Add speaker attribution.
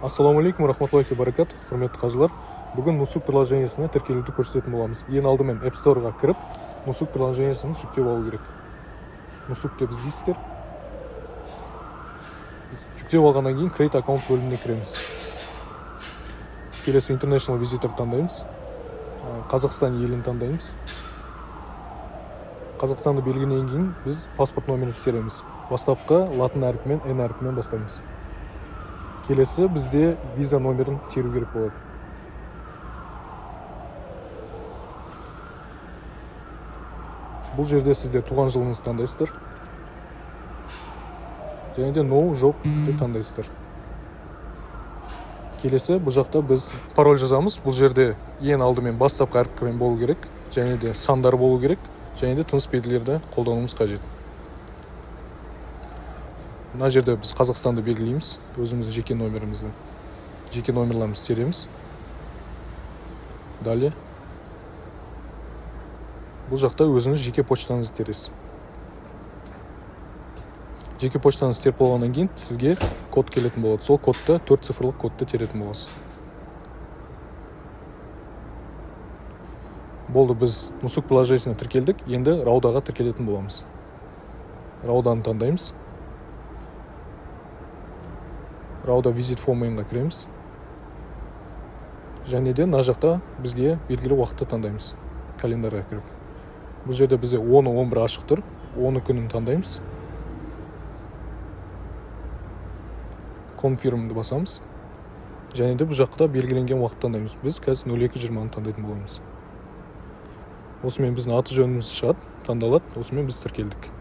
Speaker 1: Ассаламу алейкум, рахматуллахи баракат, құрметті қажылар. Бүгін Нусук приложениесіне тіркелуді көрсететін боламыз. Ең алдымен App Store'ға кіріп, Нусук приложениесін жүктеп алу керек. Нусук деп іздейсіздер. Жүктеп алғаннан кейін Create Account бөліміне кіреміз. Келесі International Visitor таңдаймыз. Қазақстан елін таңдаймыз. Қазақстанды белгілеген кейін біз паспорт номерін түсіреміз. Бастапқы латын әрпімен, N әрпімен бастаймыз. Келесі бізде виза номерін теру керек болады. Бұл жерде сіздер туған жылыңызды таңдайсыздар. Және де no, жоқ деп таңдайсыздар. Келесі бұл жақта біз пароль жазамыз. Бұл жерде ең алдымен бастапқы әріпмен болу керек, және де сандар болу керек, және де тыныс белгілерді қолдануымыз қажет. Мына жерде біз Қазақстанды белгілейміз, өзіміздің жеке номерімізді. Жеке номерларымызды тереміз. Далее. Бұл жақта өзіңіз жеке почтаңызды тересіз. Жеке почтаңызды теріп болғаннан кейін сізге код келетін болады. Сол кодты 4 цифрлық кодты теретін боласыз. Болды, біз Нусук приложениесіне тіркелдік, енді Раудаға тіркелетін боламыз. Рауданы таңдаймыз. Рауда визит формуға кіреміз. Және де мына жақта бізге белгілі уақытты таңдаймыз. Календарға кіріп. Бұл жерде бізде 10-11 ашық тұр. 10 күнін таңдаймыз. Confirm'ді басамыз. Және де бұл жақта белгіленген уақыт таңдаймыз. Біз қазір 02:20-ны таңдайтын боламыз. Осымен біздің аты жөніміз шығады, таңдалады. Осымен біз тіркелдік.